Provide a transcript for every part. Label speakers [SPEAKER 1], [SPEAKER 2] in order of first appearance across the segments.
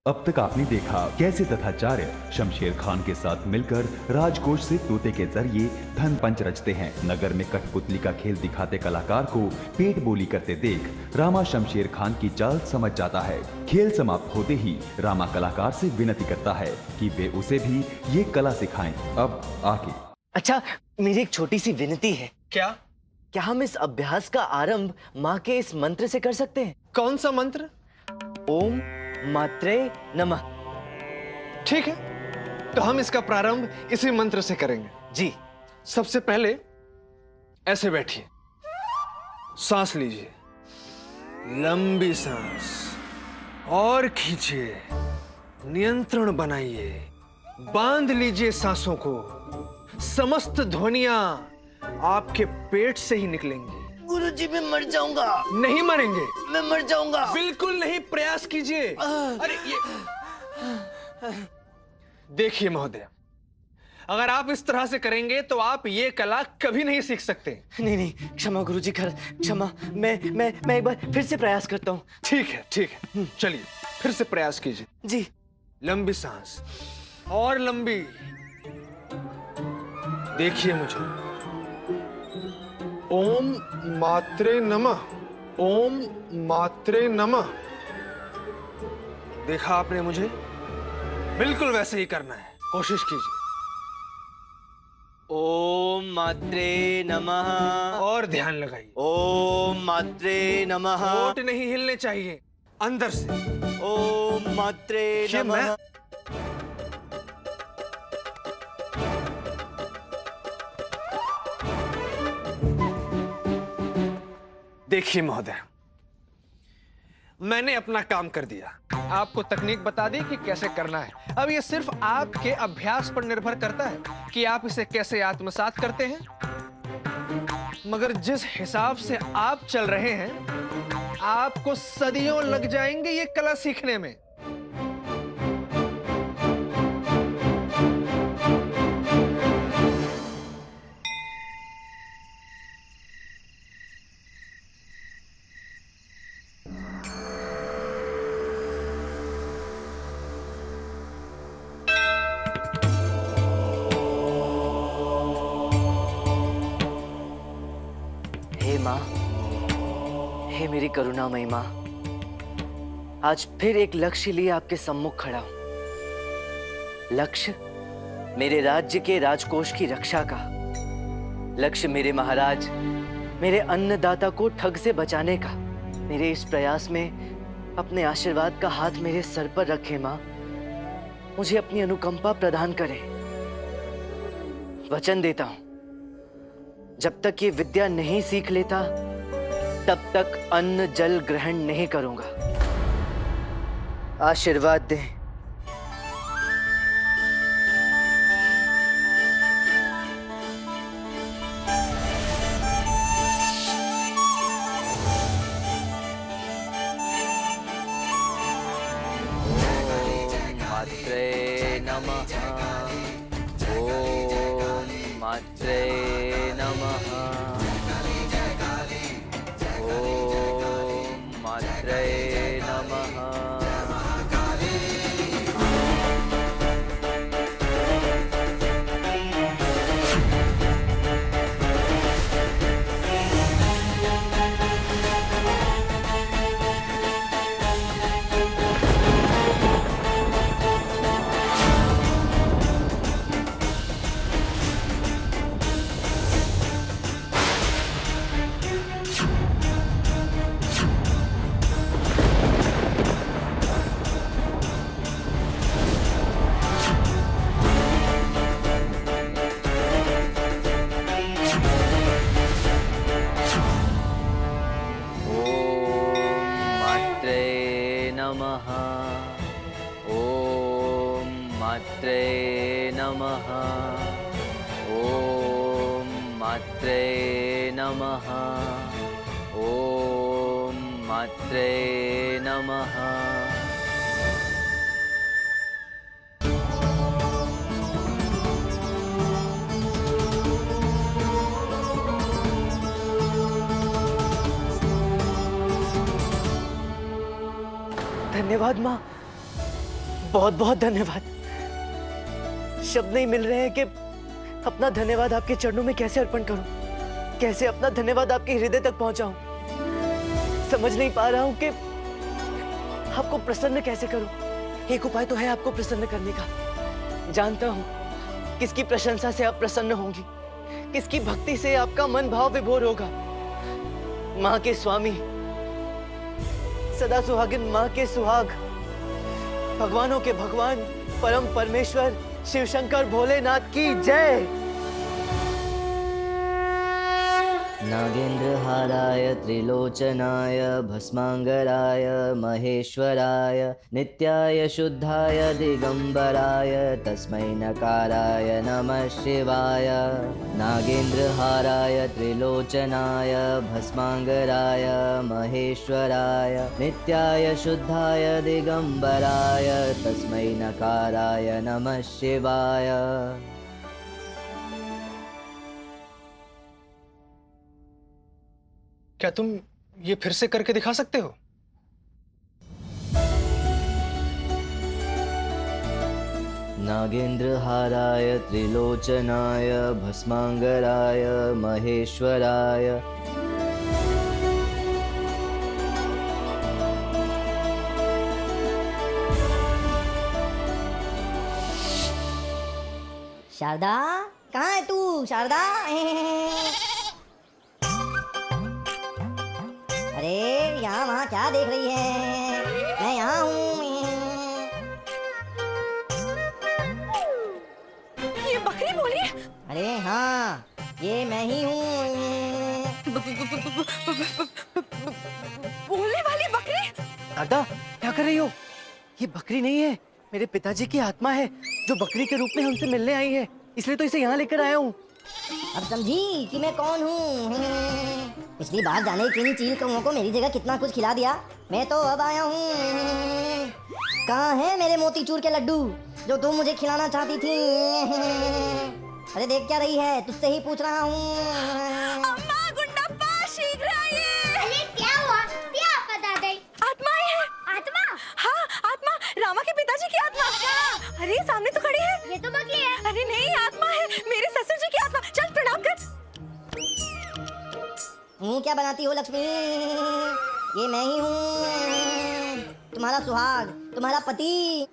[SPEAKER 1] अब तक आपने देखा कैसे तथाचार्य शमशेर खान के साथ मिलकर राजकोष से तोते के जरिए धन पंच रचते हैं। नगर में कठपुतली का खेल दिखाते कलाकार को पेट बोली करते देख रामा शमशेर खान की चाल समझ जाता है। खेल समाप्त होते ही रामा कलाकार से विनती करता है कि वे उसे भी ये कला सिखाएं। अब आगे।
[SPEAKER 2] अच्छा, मेरी एक छोटी सी विनती है।
[SPEAKER 3] क्या
[SPEAKER 2] हम इस अभ्यास का आरंभ माँ के इस मंत्र से कर सकते हैं?
[SPEAKER 3] कौन सा मंत्र?
[SPEAKER 2] ओम मात्रे नमः।
[SPEAKER 3] ठीक है, तो हम इसका प्रारंभ इसी मंत्र से करेंगे।
[SPEAKER 2] जी।
[SPEAKER 3] सबसे पहले ऐसे बैठिए, सांस लीजिए, लंबी सांस और खींचिए, नियंत्रण बनाइए, बांध लीजिए सांसों को। समस्त ध्वनियां आपके पेट से ही निकलेंगी।
[SPEAKER 2] गुरुजी, मैं मर जाऊंगा।
[SPEAKER 3] नहीं मरेंगे।
[SPEAKER 2] मैं मर जाऊंगा।
[SPEAKER 3] बिल्कुल नहीं, प्रयास कीजिए। अरे ये देखिए महोदय, अगर आप इस तरह से करेंगे तो आप ये कला कभी नहीं सीख सकते।
[SPEAKER 2] नहीं नहीं, क्षमा गुरुजी, क्षमा। मैं एक बार फिर से प्रयास करता हूँ।
[SPEAKER 3] ठीक है, चलिए फिर से प्रयास कीजिए।
[SPEAKER 2] जी।
[SPEAKER 3] लंबी सांस और लंबी। देखिए मुझे। ओम मात्रे नमः, ओम मात्रे नमः। देखा आपने मुझे? बिल्कुल वैसे ही करना है, कोशिश कीजिए।
[SPEAKER 2] ओम मात्रे नमः।
[SPEAKER 3] और ध्यान लगाइए।
[SPEAKER 2] ओम मात्रे नमः।
[SPEAKER 3] होठ नहीं हिलने चाहिए, अंदर से।
[SPEAKER 2] ओम मात्रे नमः।
[SPEAKER 3] देखिए महोदय, मैंने अपना काम कर दिया, आपको तकनीक बता दी कि कैसे करना है। अब ये सिर्फ आपके अभ्यास पर निर्भर करता है कि आप इसे कैसे आत्मसात करते हैं। मगर जिस हिसाब से आप चल रहे हैं, आपको सदियों लग जाएंगे ये कला सीखने में।
[SPEAKER 2] माँ, हे मेरी करुणामयी माँ, आज फिर एक लक्ष्य लिए आपके सम्मुख खड़ा हूं। लक्ष्य मेरे राज्य के राजकोष की रक्षा का। लक्ष्य मेरे महाराज, मेरे अन्नदाता को ठग से बचाने का। मेरे इस प्रयास में अपने आशीर्वाद का हाथ मेरे सर पर रखे माँ। मुझे अपनी अनुकंपा प्रदान करें। वचन देता हूं, जब तक ये विद्या नहीं सीख लेता, तब तक अन्न जल ग्रहण नहीं करूंगा। आशीर्वाद दें। ओम मात्रे नमः। ओम मात्रे नमः। ओम मात्रे नमः। ओम मात्रे नमः। ओम मात्रे नमः। धन्यवाद माँ, बहुत बहुत धन्यवाद। शब्द नहीं मिल रहे हैं कि अपना धन्यवाद आपके चरणों में कैसे अर्पण करूं, कैसे अपना धन्यवाद आपके हृदय तक पहुंचाऊं। समझ नहीं पा रहा हूं कि आपको प्रसन्न कैसे करूं। एक उपाय तो है आपको प्रसन्न करने का। जानता हूं किसकी प्रशंसा से आप प्रसन्न होंगी, किसकी भक्ति से आपका मन भाव विभोर होगा। मां के स्वामी, सदा सुहागिन मां के सुहाग, भगवानों के भगवान परम परमेश्वर शिव शंकर भोलेनाथ की जय।
[SPEAKER 4] नागेन्द्रहाराय त्रिलोचनाय भस्मांगराय महेश्वराय नित्याय शुद्धाय दिगंबराय तस्मै नकाराय नमः शिवाय। नागेन्द्रहाराय त्रिलोचनाय भस्मांगराय महेश्वराय नित्याय शुद्धाय दिगंबराय तस्मै नकाराय नमः शिवाय।
[SPEAKER 3] क्या तुम ये फिर से करके दिखा सकते हो?
[SPEAKER 4] नागेन्द्रहाराय त्रिलोचनाय भस्मांगराय महेश्वराय
[SPEAKER 5] शारदा, कहाँ है तू? शारदा, अरे यहाँ वहाँ क्या देख रही है? मैं यहाँ हूँ।
[SPEAKER 6] ये बकरी बोली?
[SPEAKER 5] अरे हाँ, ये मैं ही हूँ।
[SPEAKER 6] बोलने वाली बकरी?
[SPEAKER 2] दादा क्या कर रही हो? ये बकरी नहीं है, मेरे पिताजी की आत्मा है जो बकरी के रूप में हमसे मिलने आई है, इसलिए तो इसे यहाँ लेकर आया हूँ।
[SPEAKER 5] अब समझी कि मैं कौन हूँ। पिछली बार जाने किन चील कौओं को मेरी जगह कितना कुछ खिला दिया। मैं तो अब आया हूँ। कहाँ है मेरे मोतीचूर के लड्डू जो तुम मुझे खिलाना चाहती थी? अरे देख क्या रही है, तुझसे ही पूछ रहा हूँ।
[SPEAKER 6] अम्मा, गुंडप्पा, शीघ्र आइए।
[SPEAKER 7] अरे क्या हुआ? क्या पता नहीं।
[SPEAKER 6] आत्मा आई है।
[SPEAKER 7] आत्मा?
[SPEAKER 6] हाँ, आत्मा, रामा के पिताजी की आत्मा। अरे सामने तो खड़ी है।
[SPEAKER 7] ये तो बकरी है।
[SPEAKER 6] अरे नहीं, आत्मा है, मेरे ससुर जी की आत्मा। चल प्रणाम कर।
[SPEAKER 5] मुँह क्या बनाती हो लक्ष्मी? ये मैं ही हूँ, तुम्हारा सुहाग, तुम्हारा पति।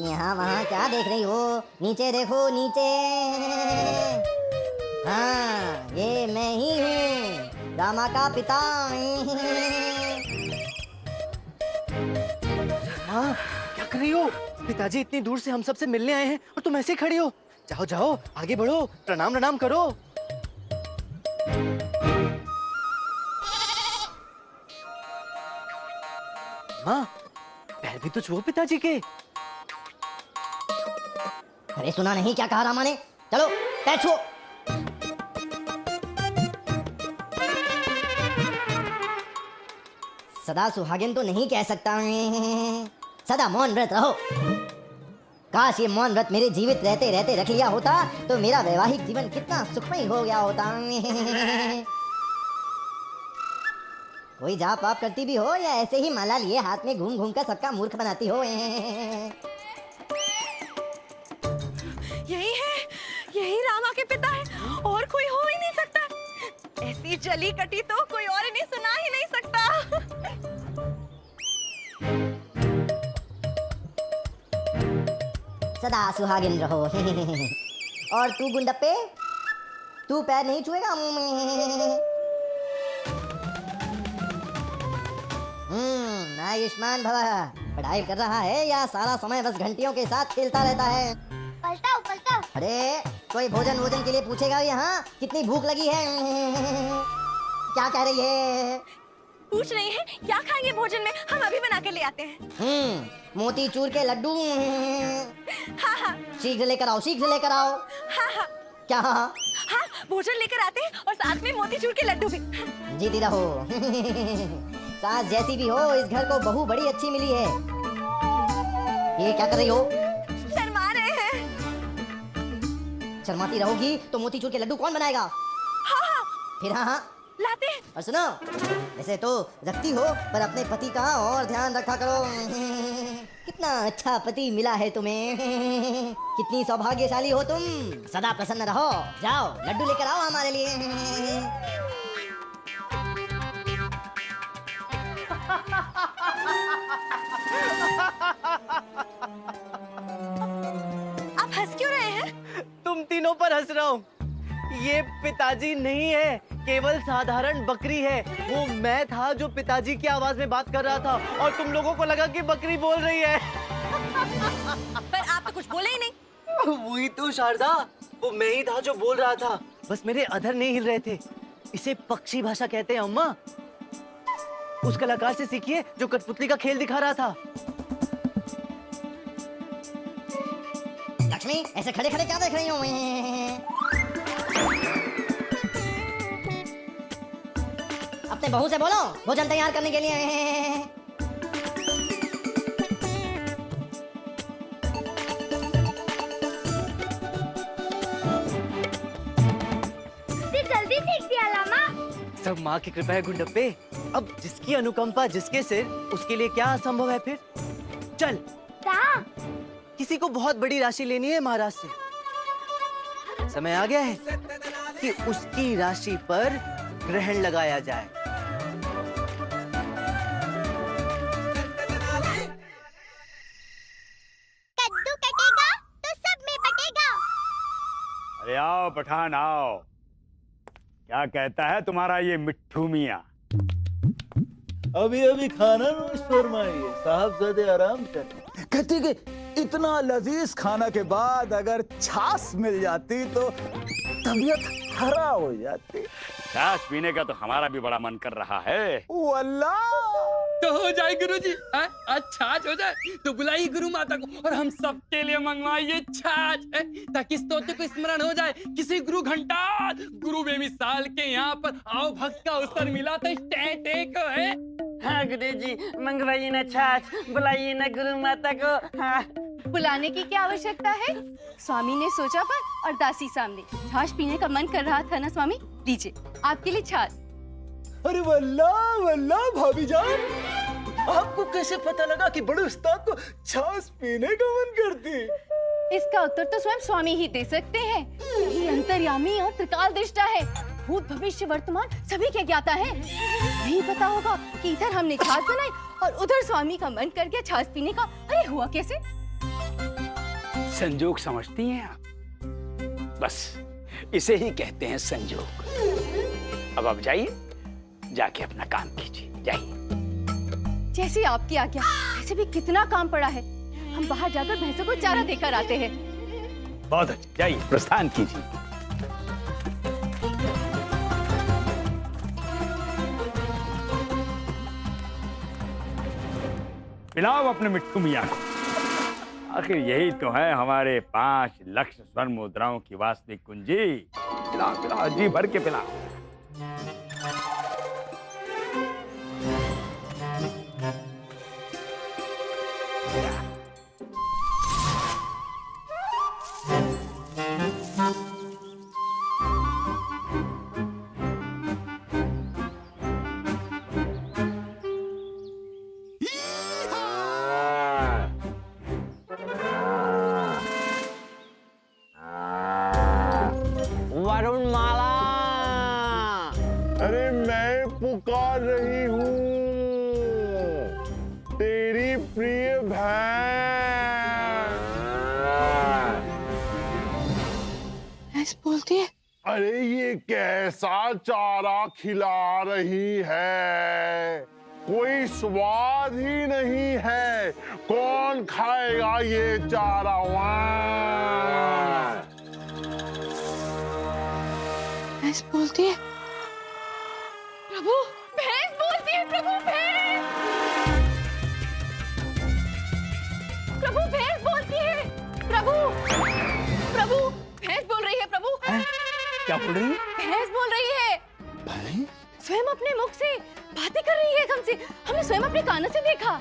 [SPEAKER 5] यहाँ वहाँ क्या देख रही हो? नीचे देखो, नीचे। हाँ, ये मैं ही हूँ, रामा का पिता।
[SPEAKER 2] हाँ, क्या कर रही हो? पिताजी इतनी दूर से हम सबसे मिलने आए हैं और तुम ऐसे खड़ी हो। जाओ जाओ, आगे बढ़ो, प्रणाम प्रणाम करो। माँ, पैर भी तो छुओ पिताजी के।
[SPEAKER 5] अरे सुना नहीं क्या कहा रामा ने? चलो पैर छुओ। सदा सुहागिन तो नहीं कह सकता, सदा मौन व्रत रहो। काश ये मौन व्रत मेरे जीवित रहते रहते रख लिया होता तो मेरा वैवाहिक जीवन कितना सुखमय हो गया होता। कोई जाप वाप करती भी हो या ऐसे ही माला लिए हाथ में घूम घूम कर सबका मूर्ख बनाती हो?
[SPEAKER 6] यही है, यही रामा के पिता है, और कोई हो ही नहीं सकता। ऐसी जली कटी तो कोई और इन्हें सुना ही नहीं सकता।
[SPEAKER 5] सदा सुहागिन रहो। और तू गुंडप्पे, तू पैर नहीं छुएगा मुंह में? आयुष्मान भव। पढ़ाई कर रहा है या सारा समय बस घंटियों के साथ खेलता रहता है?
[SPEAKER 7] पलटाओ पलटाओ।
[SPEAKER 5] अरे कोई भोजन वोजन के लिए पूछेगा यहाँ? कितनी भूख लगी है? क्या कह रही है?
[SPEAKER 6] पूछ रही है क्या खाएंगे भोजन में, हम अभी बना के ले आते हैं।
[SPEAKER 5] मोतीचूर के लड्डू।
[SPEAKER 6] हाँ हाँ
[SPEAKER 5] शीघ्र लेकर आओ, शीघ्र लेकर आओ।
[SPEAKER 6] हाँ हाँ
[SPEAKER 5] क्या?
[SPEAKER 6] हाँ, भोजन लेकर आते हैं और साथ में मोतीचूर के लड्डू भी।
[SPEAKER 5] जीती रहो। सास जैसी भी हो, इस घर को बहू बड़ी अच्छी मिली है। ये क्या कर रही हो?
[SPEAKER 6] शर्मा रहे हैं।
[SPEAKER 5] शर्माती रहोगी तो मोतीचूर के लड्डू कौन बनाएगा?
[SPEAKER 6] हाँ हाँ
[SPEAKER 5] फिर हाँ हाँ
[SPEAKER 6] लाते हैं।
[SPEAKER 5] और सुनो, ऐसे तो रखती हो पर अपने पति का और ध्यान रखा करो। कितना अच्छा पति मिला है तुम्हें। कितनी सौभाग्यशाली हो तुम। सदा प्रसन्न रहो। जाओ लड्डू लेकर आओ हमारे लिए।
[SPEAKER 6] आप हंस क्यों रहे हैं?
[SPEAKER 2] तुम तीनों पर हंस रहा हूँ। ये पिताजी नहीं है, केवल साधारण बकरी है। वो मैं था जो पिताजी की आवाज में बात कर रहा था और तुम लोगों को लगा कि बकरी बोल रही है।
[SPEAKER 6] पर आप तो कुछ बोले ही नहीं।
[SPEAKER 2] वही तो शारदा, वो मैं ही था जो बोल रहा था। बस मेरे अधर नहीं हिल रहे थे। इसे पक्षी भाषा कहते हैं अम्मा। उस कलाकार से सीखिए जो कठपुतली का खेल दिखा रहा था।
[SPEAKER 5] लक्ष्मी, ऐसे खड़े खड़े क्या देख रही हो? अपने बहू से बोलो भोजन तैयार करने के लिए।
[SPEAKER 7] जल्दी सीख दिया लामा।
[SPEAKER 2] सब माँ की कृपा है गुंडप्पे। अब जिसकी अनुकंपा जिसके सिर, उसके लिए क्या असंभव है फिर। चल, किसी को बहुत बड़ी राशि लेनी है महाराज से। समय आ गया है कि उसकी राशि पर ग्रहण लगाया जाए।
[SPEAKER 7] कद्दू कटेगा तो सब में बटेगा।
[SPEAKER 8] अरे आओ पठान आओ। क्या कहता है तुम्हारा ये मिट्ठू मियाँ?
[SPEAKER 9] अभी अभी खाना नोश फरमाइए साहबजादे, आराम कर। कहती कि इतना लजीज खाना के बाद अगर छाछ मिल जाती तो तबीयत हरा हो जाती।
[SPEAKER 8] छाछ पीने का तो हमारा भी बड़ा मन कर रहा है।
[SPEAKER 9] अल्लाह,
[SPEAKER 10] तो हो जाए गुरुजी। आज छाछ हो जाए तो बुलाइए गुरु माता को और हम सबके लिए मंगवाइए छाछ, ताकि स्तोत्र को स्मरण हो जाए। किसी गुरु घंटाल गुरु बेमिसाल के यहाँ पर आओ भक्त का अवसर मिला तो टे को है।
[SPEAKER 2] हाँ गुरुजी, मंगवाइए ना छाछ, बुलाइए ना गुरु माता को। हाँ।
[SPEAKER 6] बुलाने की क्या आवश्यकता है? स्वामी ने सोचा पर और दासी सामने। छाछ पीने का मन कर रहा था ना स्वामी, लीजिए आपके लिए छाछ।
[SPEAKER 9] अरे वल्लाह वल्लाह भाभी जान, आपको कैसे पता लगा कि बड़े उस्ताद को छाछ पीने का मन करती?
[SPEAKER 6] इसका उत्तर तो स्वयं स्वामी ही दे सकते हैं। ये अंतर्यामी और त्रिकाल दृष्टा है। भूत भविष्य वर्तमान सभी के ज्ञाता है। नहीं पता होगा कि इधर हमने छाछ बनाई और उधर स्वामी का मन कर गया छाछ पीने का। अरे हुआ कैसे?
[SPEAKER 8] संजोग समझती हैं आप? बस इसे ही कहते हैं संजोग। अब आप जाइए, जाके अपना काम कीजिए, जाइए।
[SPEAKER 6] जैसी आपकी आज्ञा। वैसे भी कितना काम पड़ा है। हम बाहर जाकर भैंसों को चारा देकर आते हैं।
[SPEAKER 8] बहुत अच्छा, जाइए प्रस्थान कीजिए। पिलाओ अपने मिट्ठू मियाँ को। आखिर यही तो है हमारे 5 लाख स्वर्ण मुद्राओं की वास्तविक कुंजी। पिलाओ पिलाओ, जी भर के पिलाओ।
[SPEAKER 11] अरे मैं पुकार रही हूँ तेरी प्रिय
[SPEAKER 6] भैंस बोलती है।
[SPEAKER 11] अरे ये कैसा चारा खिला रही है, कोई स्वाद ही नहीं है। कौन खाएगा ये चारा?
[SPEAKER 6] भैंस बोलती है। प्रभु, भैंस बोलती है। प्रभु, भैंस। प्रभु, भैंस बोलती है। प्रभु, प्रभु, भैंस बोल रही है। प्रभु,
[SPEAKER 8] क्या बोल रही है?
[SPEAKER 6] भैंस बोल रही है। स्वयं अपने मुख से बातें कर रही है हमसे। हमने स्वयं अपने कानों से देखा।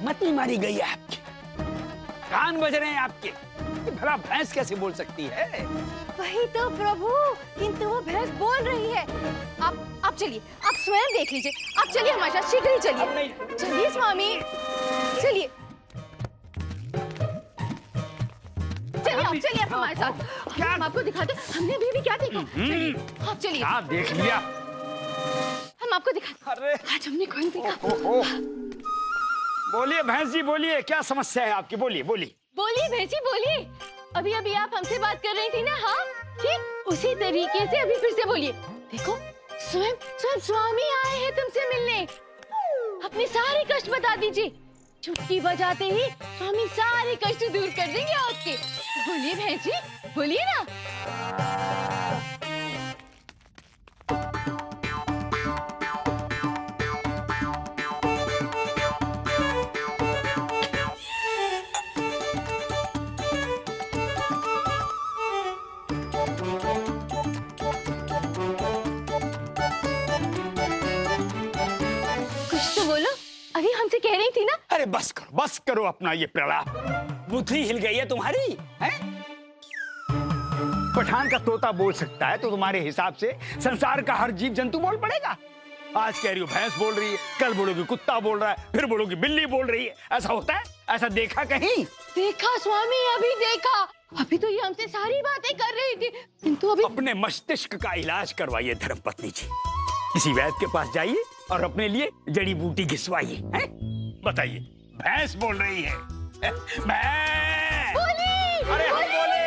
[SPEAKER 8] मती मारी गई है आपकी, कान बज रहे हैं आपके। भला भैंस कैसे बोल सकती है?
[SPEAKER 6] वही तो प्रभु, किंतु वो भैंस बोल रही है। आप चलिए, आप स्वयं देख लीजिए। आप चलिए हमारे साथ, शीघ्र ही चलिए। चलिए स्वामी, चलिए चलिए आप हमारे साथ। क्या हम आपको दिखाते, हमने अभी भी क्या देखा। चलिए आप चलिए।
[SPEAKER 8] आप देख लिया,
[SPEAKER 6] हम आपको दिखाते। आज हमने कौन देखा।
[SPEAKER 8] बोलिए भैंस जी, बोलिए, क्या समस्या है आपकी? बोलिए बोलिए
[SPEAKER 6] बोलिए भैंस जी, बोलिए। अभी आप हमसे बात कर रही थी ना। हाँ ठीक उसी तरीके से अभी फिर से बोलिए। देखो स्वयं स्वामी आए हैं तुमसे मिलने। अपने सारे कष्ट बता दीजिए। चुटकी बजाते ही स्वामी सारे कष्ट दूर कर देंगे आपके। बोलिए भैंस जी, बोलिए ना। कुछ तो बोलो, अभी हमसे कह रही थी ना।
[SPEAKER 8] अरे बस करो अपना ये प्रलाप। बुद्धि हिल गई है तुम्हारी, हैं? पठान का तोता बोल सकता है तो तुम्हारे हिसाब से संसार का हर जीव जंतु बोल पड़ेगा। आज कह रही हो भैंस बोल रही है, कल बोलोगी कुत्ता बोल रहा है, फिर बोलोगी बिल्ली बोल रही है। ऐसा होता है? ऐसा देखा कहीं?
[SPEAKER 6] देखा स्वामी, अभी देखा। अभी तो ये हमसे सारी बातें कर रही थी, किंतु अभी
[SPEAKER 8] अपने मस्तिष्क का इलाज करवाइए धर्मपत्नी जी। किसी वैद्य के पास जाइए और अपने लिए जड़ी बूटी घिसवाइए। बताइए, भैंस बोल रही है। भैंस! अरे हम बोले।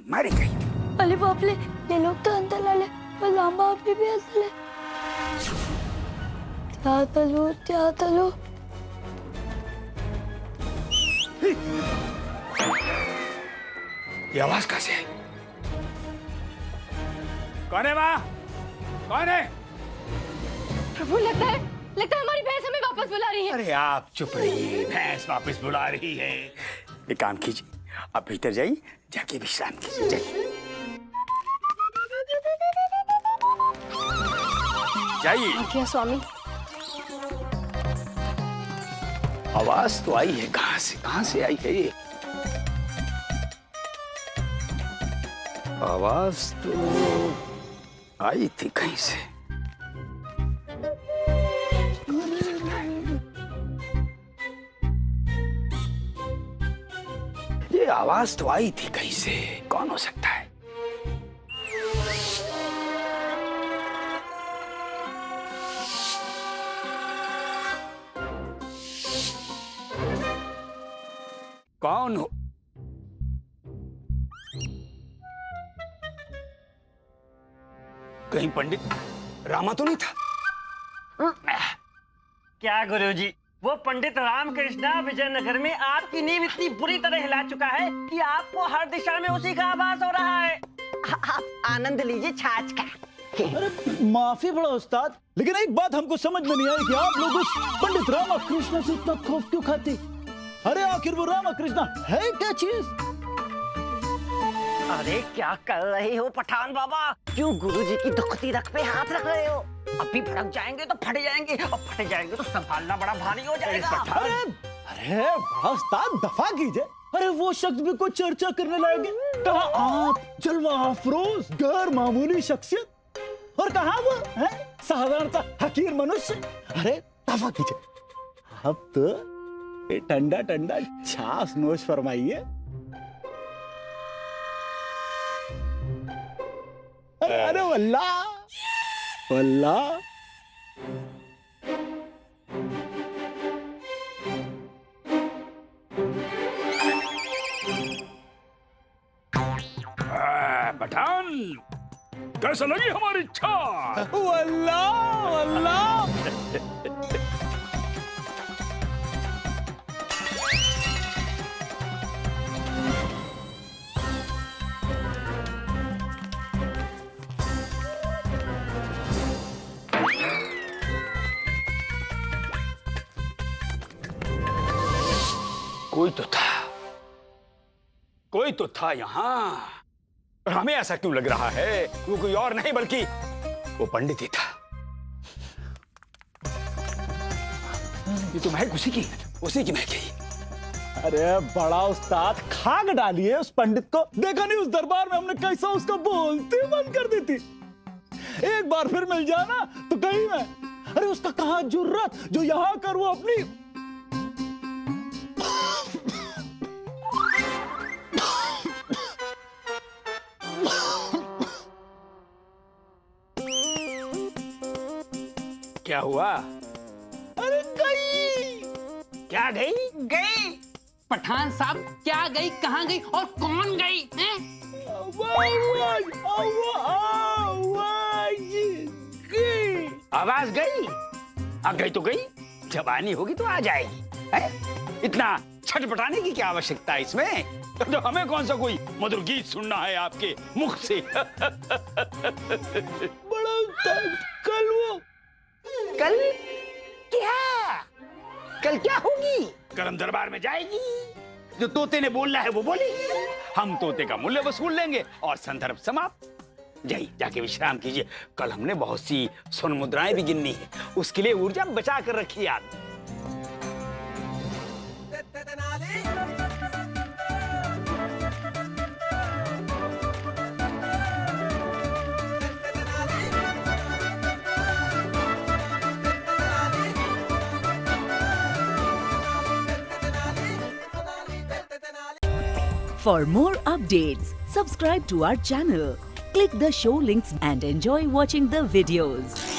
[SPEAKER 8] मारी गई।
[SPEAKER 7] अरे बाप रे, ये लोग तो अंदर लाले और लांबा अभी भी अंदर ले। क्या लो।
[SPEAKER 8] ये आवाज कहाँ से है? कौन है वहाँ? कौन है?
[SPEAKER 6] प्रभु, लगता है हमारी भैंस हमें वापस बुला रही है।
[SPEAKER 8] अरे आप चुप रहिए, भैंस वापस बुला रही है। एक काम कीजिए, आप भीतर जाइए, जाके विश्राम कीजिए। जाइए।
[SPEAKER 6] क्या स्वामी?
[SPEAKER 8] आवाज तो आई है, कहाँ से आई है ये? आवाज तो आई थी कहीं से। ये आवाज तो आई थी कहीं से, कौन हो सकता है? कौन हो? कहीं पंडित रामा तो नहीं था?
[SPEAKER 12] क्या गुरुजी, वो पंडित रामकृष्ण विजयनगर में आपकी नींव इतनी बुरी तरह हिला चुका है कि आपको हर दिशा में उसी का आभास हो रहा है। आप आनंद लीजिए छाछ का।
[SPEAKER 9] अरे माफी बड़ा उस्ताद, लेकिन एक बात हमको समझ में नहीं आई कि आप लोग उस पंडित रामकृष्ण से इतना खौफ क्यों खाते? अरे आखिर वो रामकृष्ण है क्या चीज?
[SPEAKER 12] अरे क्या कर रहे हो पठान बाबा? क्यों गुरुजी की दुखती रख पे हाथ रख रहे हो? अभी भड़क जाएंगे तो फट जाएंगे, और फट जाएंगे तो संभालना बड़ा भारी हो जाएगा।
[SPEAKER 9] अरे बड़ा उस्ताद, दफा कीजिए। अरे वो शख्स भी कोई चर्चा करने लायक है? कहाँ आप जलवा अफरोज गैर मामूली शख्सियत, और कहाँ वो है साधारण सा हकीर मनुष्य? अरे दफा कीजिए। अब तो ये ठंडा ठंडा छाछ नोश फरमाइए। अरे वल्लाह वल्लाह।
[SPEAKER 8] पठान, कैसा लगी हमारी इच्छा?
[SPEAKER 9] वल्लाह वल्लाह।
[SPEAKER 8] कोई तो था यहाँ, और हमें ऐसा क्यों लग रहा है वो कोई और नहीं बल्कि वो पंडित ही था। ये तो महक उसी की महक है।
[SPEAKER 9] अरे बड़ा उस्ताद, खाक डालिए उस पंडित को। देखा नहीं उस दरबार में हमने कैसा उसका बोलते बंद कर दी थी। एक बार फिर मिल जाना तो कहीं मैं, अरे उसका कहां जुर्रत जो यहां कर वो अपनी।
[SPEAKER 8] क्या हुआ?
[SPEAKER 9] अरे गई।
[SPEAKER 8] क्या गई?
[SPEAKER 10] गई पठान साहब, क्या गई, कहाँ गई और कौन गई हैं?
[SPEAKER 8] आवाज गई? आ गई तो गई, जवानी होगी तो आ जाएगी। है? इतना छटपटाने की क्या आवश्यकता है इसमें? तो हमें कौन सा कोई मधुर गीत सुनना है आपके मुख से?
[SPEAKER 9] बड़ा
[SPEAKER 8] कल क्या? कल क्या होगी? कल हम दरबार में जाएगी, जो तोते ने बोलना है वो बोलेगी, हम तोते का मूल्य वसूल लेंगे और संदर्भ समाप्त। जाके विश्राम कीजिए। कल हमने बहुत सी स्वर्ण मुद्राएं भी गिननी है, उसके लिए ऊर्जा बचा कर रखिए आप।
[SPEAKER 13] For more updates, subscribe to our channel, click the show links and enjoy watching the videos.